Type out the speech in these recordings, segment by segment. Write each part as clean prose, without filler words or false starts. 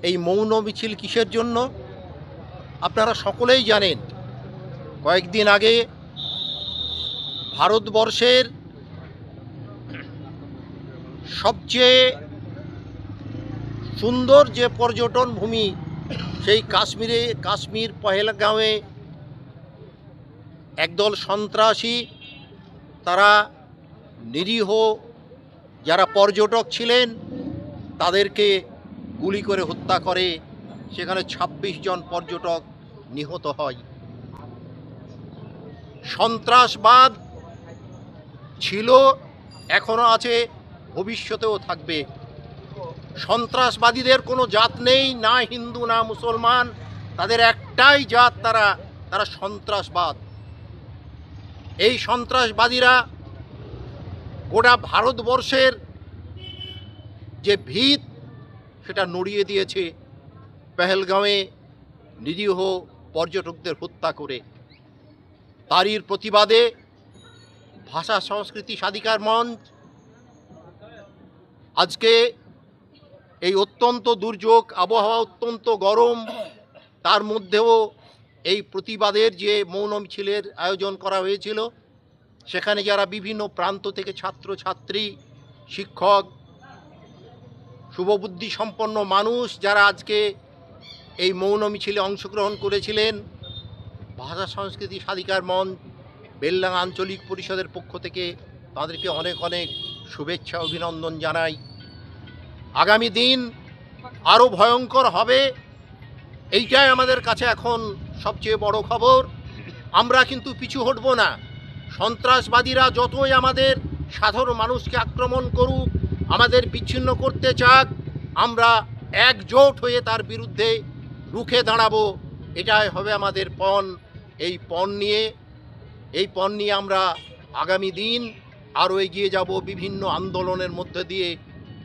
এই মৌন মিছিল কিসের জন্য? আপনারা সকলেই জানেন, কয়েকদিন আগে ভারতবর্ষের সবচেয়ে সুন্দর যে পর্যটন ভূমি, সেই কাশ্মীর পহেলগাঁওয়ে একদল সন্ত্রাসী, তারা নিরীহ যারা পর্যটক ছিলেন তাদেরকে গুলি করে হত্যা করে। সেখানে ২৬ জন পর্যটক নিহত হয়। সন্ত্রাসবাদ ছিল, এখনও আছে, ভবিষ্যতেও থাকবে। সন্ত্রাসবাদীদের কোনো জাত নেই, না হিন্দু না মুসলমান, তাদের একটাই জাত, তারা সন্ত্রাসবাদ। এই সন্ত্রাসবাদীরা গোটা ভারতবর্ষের যে ভিত সেটা নড়িয়ে দিয়েছে পেহেলগাঁওয়ে নিরীহ পর্যটকদের হত্যা করে। তারই প্রতিবাদে ভাষা সংস্কৃতি স্বাধিকার মঞ্চ আজকে এই অত্যন্ত দুর্যোগ আবহাওয়া, অত্যন্ত গরম, তার মধ্যেও এই প্রতিবাদের যে মৌন মিছিলের আয়োজন করা হয়েছিল, সেখানে যারা বিভিন্ন প্রান্ত থেকে ছাত্রছাত্রী, শিক্ষক, শুভবুদ্ধি সম্পন্ন মানুষ যারা আজকে এই মৌন মিছিলে অংশগ্রহণ করেছিলেন, ভাষা সংস্কৃতি স্বাধিকার মঞ্চ বেলডাঙ্গা আঞ্চলিক পরিষদের পক্ষ থেকে তাদেরকে অনেক অনেক শুভেচ্ছা অভিনন্দন জানাই। আগামী দিন আরও ভয়ঙ্কর হবে, এইটাই আমাদের কাছে এখন সবচেয়ে বড় খবর। আমরা কিন্তু পিছু হটব না। সন্ত্রাসবাদীরা যতই আমাদের সাধারণ মানুষকে আক্রমণ করুক, আমাদের বিচ্ছিন্ন করতে চাক, আমরা একজোট হয়ে তার বিরুদ্ধে রুখে দাঁড়াবো। এটাই হবে আমাদের পণ। এই পণ নিয়ে আমরা আগামী দিন আরও এগিয়ে যাব বিভিন্ন আন্দোলনের মধ্যে দিয়ে।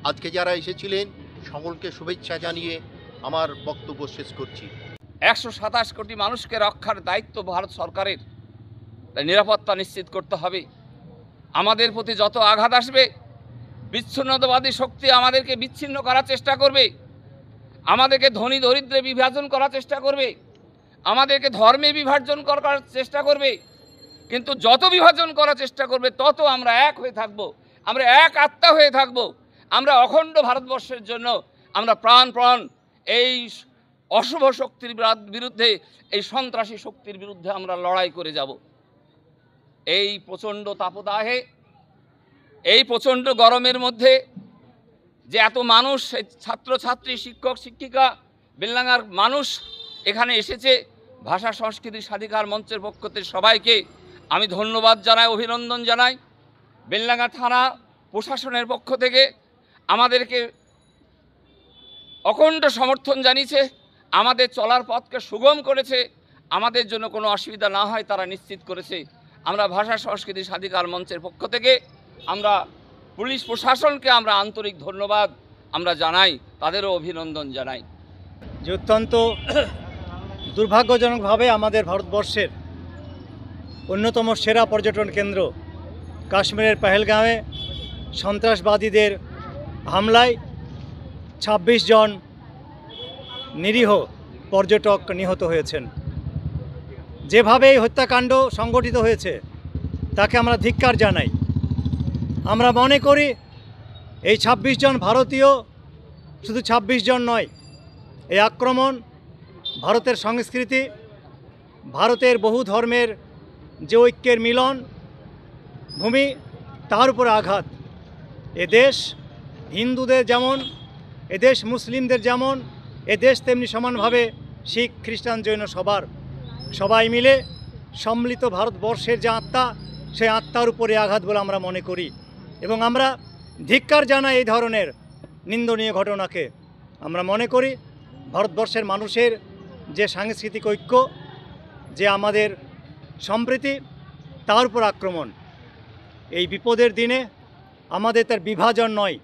আজকে যারা এসেছিলেন সকলকে শুভেচ্ছা জানিয়ে আমার বক্তব্য শেষ করছি। ১২৭ কোটি মানুষকে রক্ষার দায়িত্ব ভারত সরকারের, তাই নিরাপত্তা নিশ্চিত করতে হবে। আমাদের প্রতি যত আঘাত আসবে, বিচ্ছিন্নতাবাদী শক্তি আমাদেরকে বিচ্ছিন্ন করার চেষ্টা করবে, আমাদেরকে ধনী দরিদ্রে বিভাজন করার চেষ্টা করবে, আমাদেরকে ধর্মে বিভাজন করার চেষ্টা করবে। কিন্তু যত বিভাজন করার চেষ্টা করবে তত আমরা এক হয়ে থাকব, আমরা এক আত্মা হয়ে থাকব। আমরা অখণ্ড ভারতবর্ষের জন্য আমরা প্রাণ এই অশুভ শক্তির বিরুদ্ধে, এই সন্ত্রাসী শক্তির বিরুদ্ধে আমরা লড়াই করে যাব। এই প্রচণ্ড তাপদাহে, এই প্রচণ্ড গরমের মধ্যে যে এত মানুষ, ছাত্রছাত্রী, শিক্ষক শিক্ষিকা, বেলডাঙ্গার মানুষ এখানে এসেছে, ভাষা সংস্কৃতি স্বাধিকার মঞ্চের পক্ষ থেকে সবাইকে আমি ধন্যবাদ জানাই, অভিনন্দন জানাই। বেলডাঙ্গা থানা প্রশাসনের পক্ষ থেকে আমাদেরকে অখণ্ড সমর্থন জানিয়েছে, আমাদের চলার পথকে সুগম করেছে, আমাদের জন্য কোনো অসুবিধা না হয় তারা নিশ্চিত করেছে। আমরা ভাষা সংস্কৃতি স্বাধিকার মঞ্চের পক্ষ থেকে আমরা পুলিশ প্রশাসনকে আমরা আন্তরিক ধন্যবাদ আমরা জানাই, তাদেরও অভিনন্দন জানাই। যে অত্যন্ত দুর্ভাগ্যজনকভাবে আমাদের ভারতবর্ষের অন্যতম সেরা পর্যটন কেন্দ্র কাশ্মীরের পেহেলগাঁওয়ে সন্ত্রাসবাদীদের হামলায় ২৬ জন নিরীহ পর্যটক নিহত হয়েছেন। যেভাবে এই হত্যাকাণ্ড সংগঠিত হয়েছে তাকে আমরা ধিক্কার জানাই। আমরা মনে করি এই ২৬ জন ভারতীয়, শুধু ২৬ জন নয়, এই আক্রমণ ভারতের সংস্কৃতি, ভারতের বহু ধর্মের যে ঐক্যের মিলন ভূমি, তার উপর আঘাত। এদেশ হিন্দুদের যেমন, এদেশ মুসলিমদের যেমন, এদেশ তেমনি সমানভাবে শিখ, খ্রিস্টান, জৈন সবাই মিলে সম্মিলিত ভারতবর্ষের যে আত্মা, সেই আত্মার উপরে আঘাত বলে আমরা মনে করি এবং আমরা ধিক্কার জানাই এই ধরনের নিন্দনীয় ঘটনাকে। আমরা মনে করি ভারতবর্ষের মানুষের যে সাংস্কৃতিক ঐক্য, যে আমাদের সম্প্রীতি, তার উপর আক্রমণ। এই বিপদের দিনে আমাদের তার বিভাজন নয়,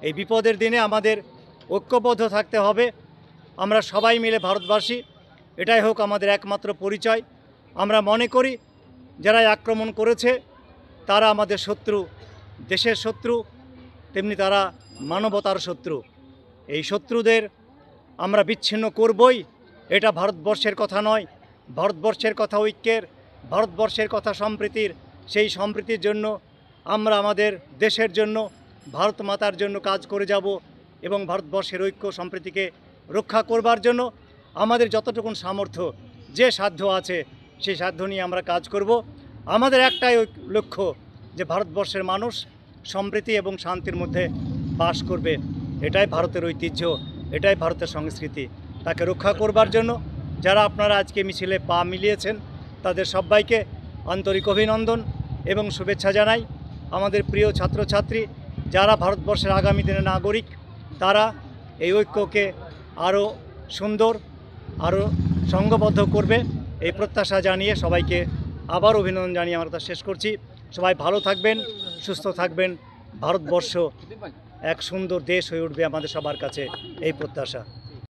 এই বিপদের দিনে আমাদের ঐক্যবদ্ধ থাকতে হবে। আমরা সবাই মিলে ভারতবাসী, এটাই হোক আমাদের একমাত্র পরিচয়। আমরা মনে করি যারা আক্রমণ করেছে তারা আমাদের শত্রু, দেশের শত্রু, তেমনি তারা মানবতার শত্রু। এই শত্রুদের আমরা বিচ্ছিন্ন করবই, এটা ভারতবর্ষের কথা নয়। ভারতবর্ষের কথা ঐক্যের, ভারতবর্ষের কথা সম্প্রীতির। সেই সম্প্রীতির জন্য আমরা আমাদের দেশের জন্য, ভারত মাতার জন্য কাজ করে যাব এবং ভারতবর্ষের ঐক্য সম্প্রীতিকে রক্ষা করবার জন্য আমাদের যতটুকুন সামর্থ্য, যে সাধ্য আছে সেই সাধ্য নিয়ে আমরা কাজ করব। আমাদের একটাই লক্ষ্য যে ভারতবর্ষের মানুষ সম্প্রীতি এবং শান্তির মধ্যে বাস করবে। এটাই ভারতের ঐতিহ্য, এটাই ভারতের সংস্কৃতি। তাকে রক্ষা করবার জন্য যারা আপনারা আজকে মিছিলে পা মিলিয়েছেন তাদের সবাইকে আন্তরিক অভিনন্দন এবং শুভেচ্ছা জানাই। আমাদের প্রিয় ছাত্রছাত্রী যারা ভারতবর্ষের আগামী দিনের নাগরিক, তারা এই ঐক্যকে আরও সুন্দর, আরও সংঘবদ্ধ করবে এই প্রত্যাশা জানিয়ে সবাইকে আবার অভিনন্দন জানিয়ে আমার কথা শেষ করছি। সবাই ভালো থাকবেন, সুস্থ থাকবেন। ভারতবর্ষ এক সুন্দর দেশ হয়ে উঠবে আমাদের সবার কাছে, এই প্রত্যাশা।